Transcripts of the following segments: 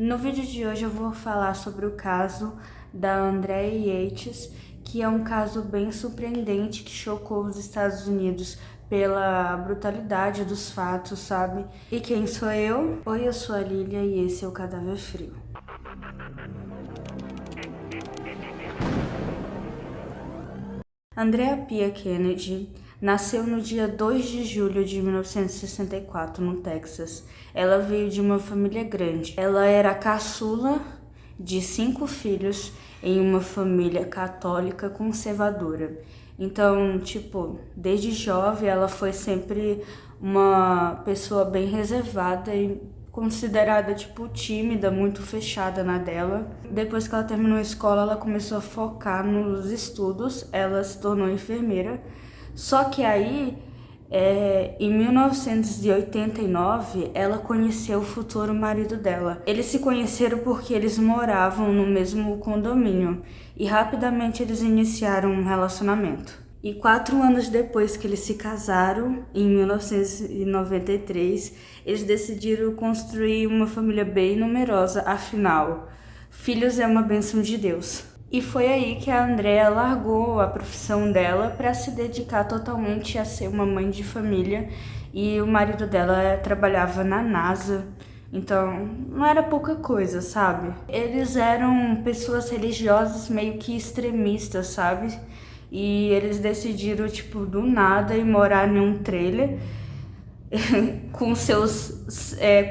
No vídeo de hoje eu vou falar sobre o caso da Andrea Yates, que é um caso bem surpreendente que chocou os Estados Unidos pela brutalidade dos fatos, sabe? E quem sou eu? Oi, eu sou a Lilia e esse é o Cadáver Frio. Andrea Pia Kennedy nasceu no dia 2 de julho de 1964, no Texas. Ela veio de uma família grande. Ela era a caçula de 5 filhos em uma família católica conservadora. Então, desde jovem ela foi sempre uma pessoa bem reservada e considerada tímida, muito fechada na dela. Depois que ela terminou a escola, ela começou a focar nos estudos, ela se tornou enfermeira. Só que aí, em 1989, ela conheceu o futuro marido dela. Eles se conheceram porque eles moravam no mesmo condomínio e rapidamente eles iniciaram um relacionamento. E 4 anos depois que eles se casaram, em 1993, eles decidiram construir uma família bem numerosa, afinal, filhos é uma bênção de Deus. E foi aí que a Andrea largou a profissão dela para se dedicar totalmente a ser uma mãe de família, e o marido dela trabalhava na NASA. Então, não era pouca coisa, sabe? Eles eram pessoas religiosas meio que extremistas, sabe? E eles decidiram, do nada, ir morar em um trailer com seus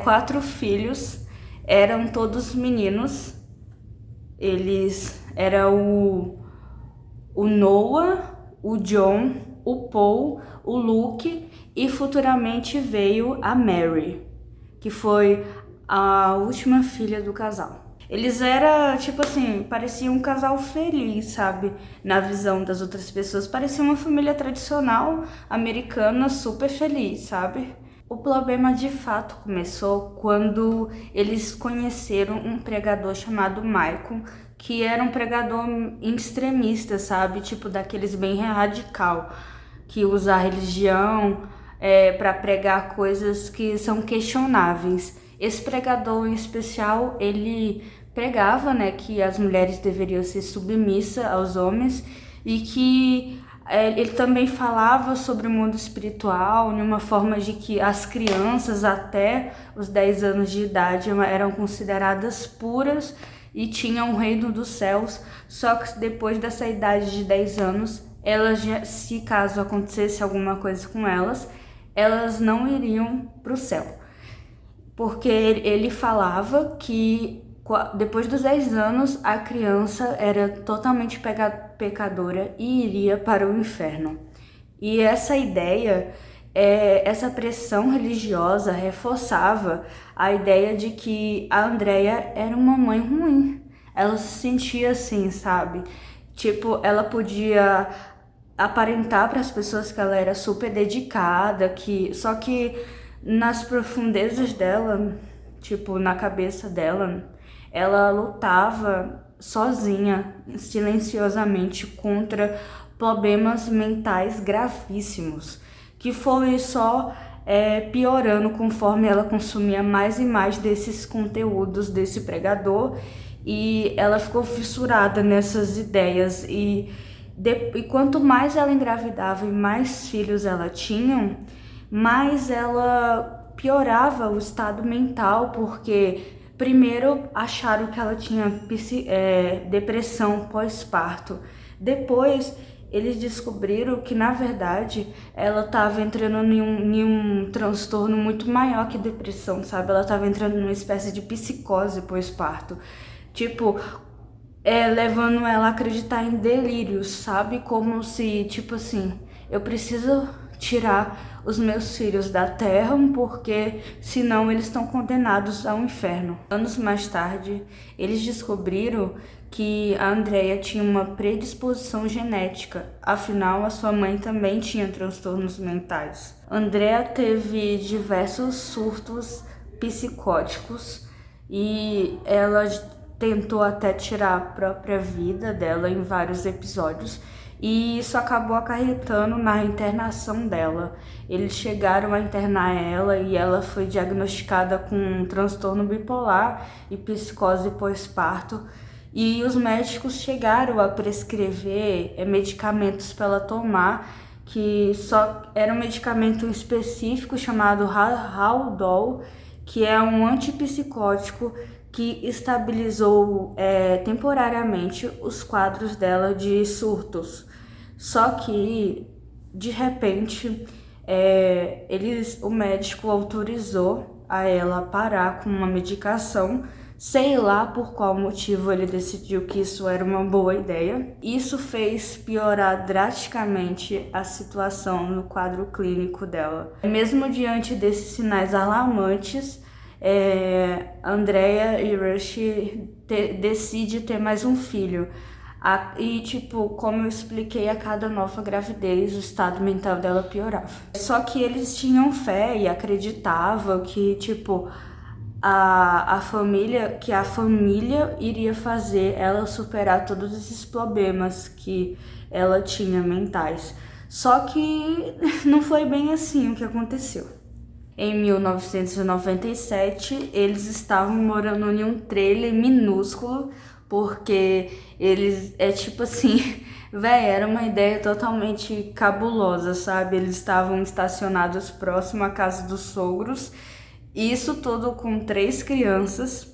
4 filhos. Eram todos meninos. Eles eram o Noah, o John, o Paul, o Luke e futuramente veio a Mary, que foi a última filha do casal. Eles eram, parecia um casal feliz, sabe? Na visão das outras pessoas, parecia uma família tradicional americana super feliz, sabe? O problema de fato começou quando eles conheceram um pregador chamado Michael, que era um pregador extremista, sabe? Daqueles bem radical, que usa a religião para pregar coisas que são questionáveis. Esse pregador em especial, ele pregava, né, que as mulheres deveriam ser submissas aos homens e que ele também falava sobre o mundo espiritual, de uma forma de que as crianças até os 10 anos de idade eram consideradas puras e tinham o reino dos céus, só que depois dessa idade de 10 anos, elas, se caso acontecesse alguma coisa com elas, elas não iriam para o céu. Porque ele falava que depois dos 10 anos a criança era totalmente pecadora e iria para o inferno. E essa ideia, essa pressão religiosa reforçava a ideia de que a Andrea era uma mãe ruim. Ela se sentia assim, sabe? Ela podia aparentar para as pessoas que ela era super dedicada, só que nas profundezas dela, na cabeça dela, ela lutava sozinha, silenciosamente, contra problemas mentais gravíssimos, que foi só piorando conforme ela consumia mais e mais desses conteúdos desse pregador, e ela ficou fissurada nessas ideias. E quanto mais ela engravidava e mais filhos ela tinha, mais ela piorava o estado mental, porque primeiro acharam que ela tinha depressão pós-parto. Depois eles descobriram que, na verdade, ela estava entrando em um transtorno muito maior que depressão, sabe? Ela estava entrando numa espécie de psicose pós-parto. Levando ela a acreditar em delírios, sabe? Como se, eu preciso tirar os meus filhos da terra, porque senão eles estão condenados ao inferno. Anos mais tarde, eles descobriram que a Andrea tinha uma predisposição genética, afinal a sua mãe também tinha transtornos mentais. Andrea teve diversos surtos psicóticos e ela tentou até tirar a própria vida dela em vários episódios, e isso acabou acarretando na internação dela. Eles chegaram a internar ela e ela foi diagnosticada com um transtorno bipolar e psicose pós-parto. E os médicos chegaram a prescrever medicamentos para ela tomar, que só era um medicamento específico chamado Haldol, que é um antipsicótico que estabilizou temporariamente os quadros dela de surtos. Só que, de repente, o médico autorizou a ela parar com uma medicação. Sei lá por qual motivo ele decidiu que isso era uma boa ideia. Isso fez piorar drasticamente a situação no quadro clínico dela. Mesmo diante desses sinais alarmantes, Andrea e Rush decidem ter mais um filho. E, como eu expliquei, a cada nova gravidez o estado mental dela piorava. Só que eles tinham fé e acreditavam que, a família iria fazer ela superar todos esses problemas que ela tinha mentais. Só que não foi bem assim o que aconteceu. Em 1997, eles estavam morando em um trailer minúsculo, porque eles, era uma ideia totalmente cabulosa, sabe? Eles estavam estacionados próximo à casa dos sogros, isso tudo com 3 crianças,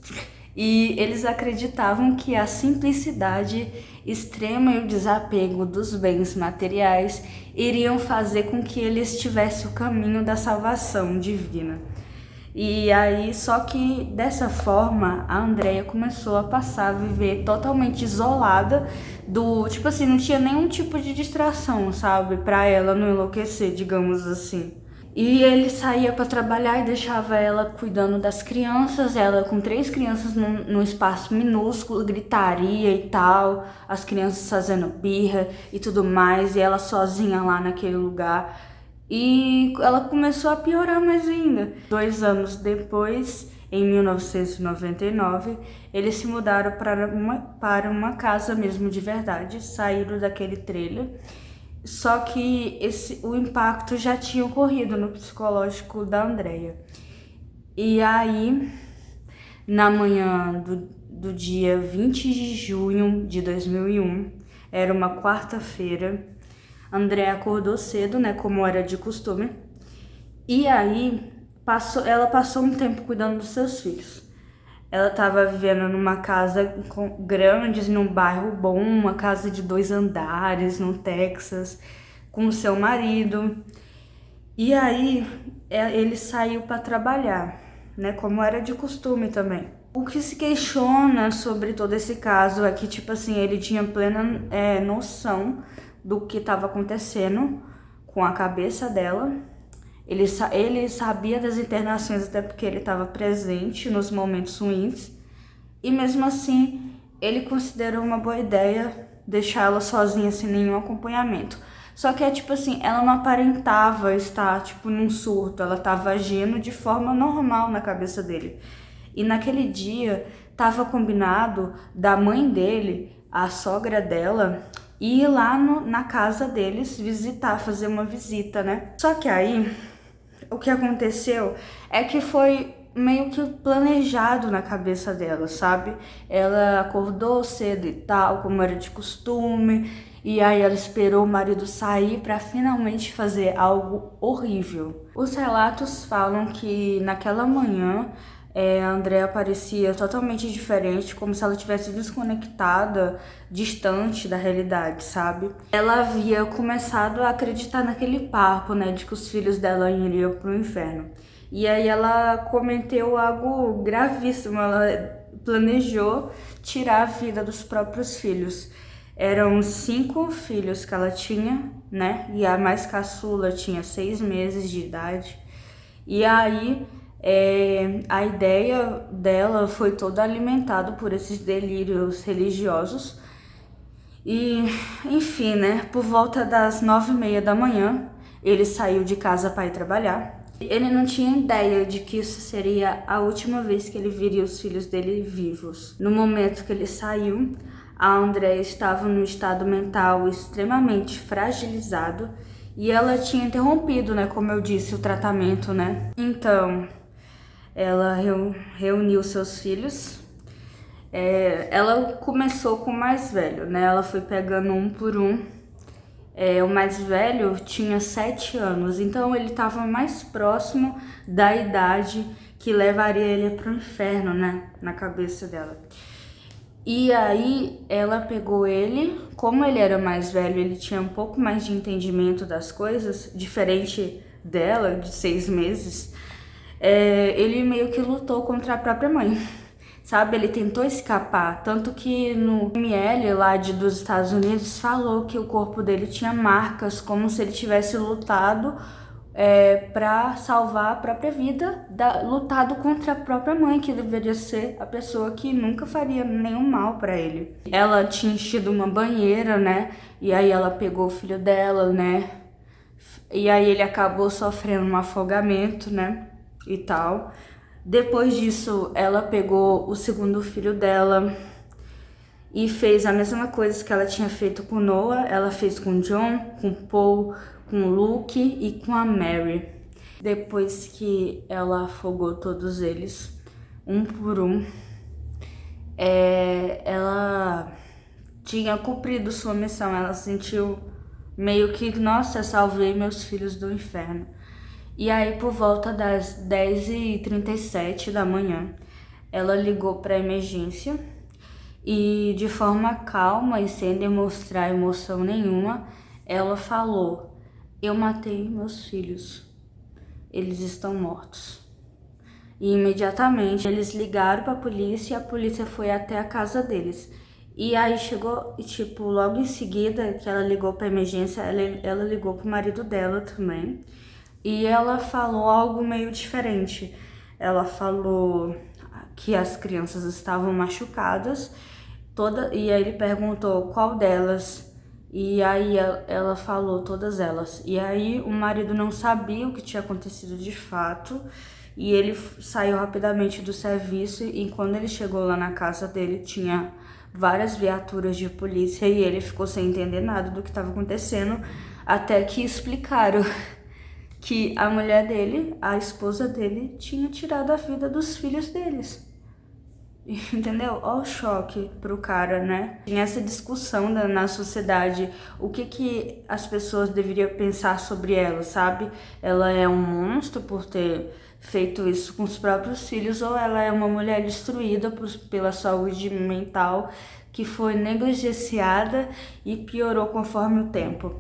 e eles acreditavam que a simplicidade extrema e o desapego dos bens materiais iriam fazer com que eles tivessem o caminho da salvação divina. E aí, só que dessa forma, a Andrea começou a passar a viver totalmente isolada não tinha nenhum tipo de distração, sabe? Pra ela não enlouquecer, digamos assim. E ele saía para trabalhar e deixava ela cuidando das crianças, ela com 3 crianças num espaço minúsculo, gritaria e tal, as crianças fazendo birra e tudo mais, e ela sozinha lá naquele lugar. E ela começou a piorar mais ainda. 2 anos depois, em 1999, eles se mudaram para uma casa mesmo de verdade, saíram daquele trailer. Só que o impacto já tinha ocorrido no psicológico da Andrea. E aí, na manhã do dia 20 de junho de 2001, era uma quarta-feira, Andrea acordou cedo, né, como era de costume. E aí, ela passou um tempo cuidando dos seus filhos. Ela estava vivendo numa casa grande, num bairro bom, uma casa de 2 andares, no Texas, com o seu marido. E aí, ele saiu para trabalhar, né, como era de costume também. O que se questiona sobre todo esse caso é que, ele tinha plena noção do que estava acontecendo com a cabeça dela. Ele sabia das internações, até porque ele estava presente nos momentos ruins. E mesmo assim, ele considerou uma boa ideia deixar ela sozinha, sem nenhum acompanhamento. Só que ela não aparentava estar, num surto. Ela estava agindo de forma normal na cabeça dele. E naquele dia, estava combinado da mãe dele, a sogra dela, ir lá na casa deles fazer uma visita, né? Só que aí, o que aconteceu é que foi meio que planejado na cabeça dela, sabe? Ela acordou cedo e tal, como era de costume, e aí ela esperou o marido sair para finalmente fazer algo horrível. Os relatos falam que naquela manhã a Andrea parecia totalmente diferente, como se ela tivesse desconectada, distante da realidade, sabe? Ela havia começado a acreditar naquele papo, né, de que os filhos dela iriam pro inferno. E aí ela cometeu algo gravíssimo, ela planejou tirar a vida dos próprios filhos. Eram 5 filhos que ela tinha, né, e a mais caçula tinha 6 meses de idade. E aí a ideia dela foi toda alimentada por esses delírios religiosos. E, enfim, né, por volta das 9h30 da manhã, ele saiu de casa para ir trabalhar. Ele não tinha ideia de que isso seria a última vez que ele viria os filhos dele vivos. No momento que ele saiu, a Andrea estava num estado mental extremamente fragilizado e ela tinha interrompido, né, como eu disse, o tratamento, né? Então, ela reuniu seus filhos. Ela começou com o mais velho, né? Ela foi pegando um por um. O mais velho tinha 7 anos, então ele estava mais próximo da idade que levaria ele para o inferno, né? Na cabeça dela. E aí ela pegou ele, como ele era mais velho, ele tinha um pouco mais de entendimento das coisas, diferente dela, de 6 meses. Ele meio que lutou contra a própria mãe. Sabe, ele tentou escapar, tanto que no ML lá dos Estados Unidos falou que o corpo dele tinha marcas, como se ele tivesse lutado para salvar a própria vida, lutado contra a própria mãe, que deveria ser a pessoa que nunca faria nenhum mal para ele. Ela tinha enchido uma banheira, né, e aí ela pegou o filho dela, né, e aí ele acabou sofrendo um afogamento, né, e tal. Depois disso, ela pegou o segundo filho dela e fez a mesma coisa que ela tinha feito com Noah. Ela fez com John, com Paul, com Luke e com a Mary. Depois que ela afogou todos eles, um por um, ela tinha cumprido sua missão. Ela sentiu meio que, nossa, eu salvei meus filhos do inferno. E aí, por volta das 10h37 da manhã, ela ligou para a emergência e, de forma calma e sem demonstrar emoção nenhuma, ela falou: eu matei meus filhos, eles estão mortos. E imediatamente eles ligaram para a polícia e a polícia foi até a casa deles. E aí chegou, tipo, logo em seguida que ela ligou para a emergência, ela ligou pro marido dela também. E ela falou algo meio diferente. Ela falou que as crianças estavam machucadas, e aí ele perguntou qual delas. E aí ela falou todas elas. E aí o marido não sabia o que tinha acontecido de fato. E ele saiu rapidamente do serviço. E quando ele chegou lá na casa dele, tinha várias viaturas de polícia. E ele ficou sem entender nada do que estava acontecendo. Até que explicaram que a mulher dele, a esposa dele, tinha tirado a vida dos filhos deles. Entendeu? Olha o choque pro cara, né? Tinha essa discussão na sociedade, o que as pessoas deveriam pensar sobre ela, sabe? Ela é um monstro por ter feito isso com os próprios filhos, ou ela é uma mulher destruída pela saúde mental, que foi negligenciada e piorou conforme o tempo.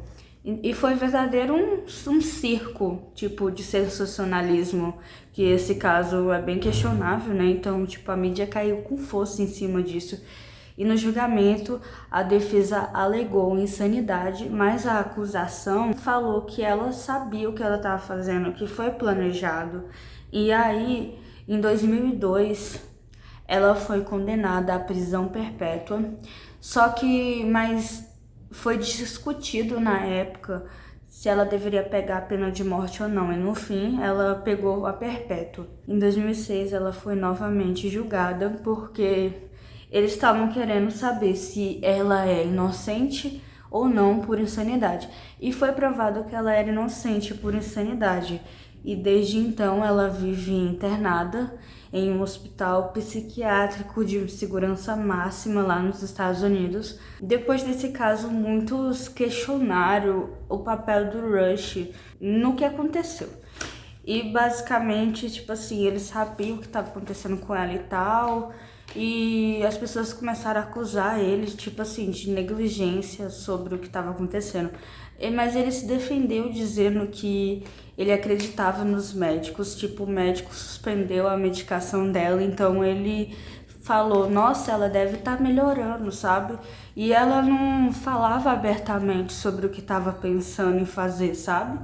E foi verdadeiro um circo, tipo, de sensacionalismo, que esse caso é bem questionável, né? Então, tipo, a mídia caiu com força em cima disso. E no julgamento, a defesa alegou insanidade, mas a acusação falou que ela sabia o que ela estava fazendo, que foi planejado. E aí, em 2002, ela foi condenada à prisão perpétua, mas foi discutido na época se ela deveria pegar a pena de morte ou não, e no fim ela pegou a perpétua. Em 2006 ela foi novamente julgada porque eles estavam querendo saber se ela é inocente ou não por insanidade. E foi provado que ela era inocente por insanidade. E desde então ela vive internada em um hospital psiquiátrico de segurança máxima lá nos Estados Unidos. Depois desse caso, muitos questionaram o papel do Rush no que aconteceu. E basicamente, tipo assim, eles sabiam o que estava acontecendo com ela e tal, e as pessoas começaram a acusar ele, tipo assim, de negligência sobre o que estava acontecendo. Mas ele se defendeu dizendo que ele acreditava nos médicos, tipo, o médico suspendeu a medicação dela, então ele falou, nossa, ela deve estar melhorando, sabe? E ela não falava abertamente sobre o que estava pensando em fazer, sabe?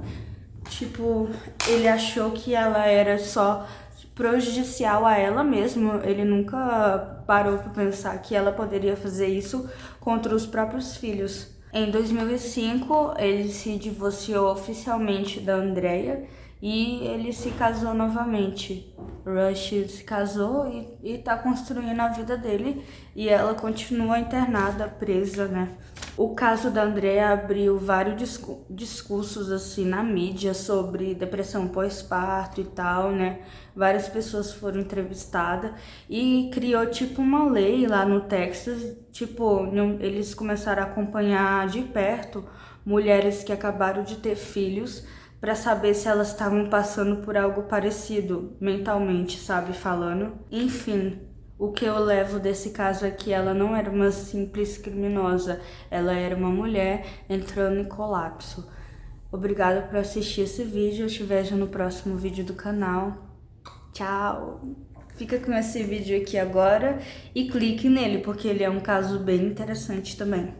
Tipo, ele achou que ela era só prejudicial a ela mesma. Ele nunca parou para pensar que ela poderia fazer isso contra os próprios filhos. Em 2005, ele se divorciou oficialmente da Andrea e ele se casou novamente. Rush se casou e tá construindo a vida dele, e ela continua internada, presa, né? O caso da Andrea abriu vários discursos assim na mídia sobre depressão pós-parto e tal, né? Várias pessoas foram entrevistadas e criou tipo uma lei lá no Texas, tipo, eles começaram a acompanhar de perto mulheres que acabaram de ter filhos para saber se elas estavam passando por algo parecido mentalmente, sabe, falando. Enfim, o que eu levo desse caso é que ela não era uma simples criminosa, ela era uma mulher entrando em colapso. Obrigada por assistir esse vídeo, eu te vejo no próximo vídeo do canal. Tchau! Fica com esse vídeo aqui agora e clique nele, porque ele é um caso bem interessante também.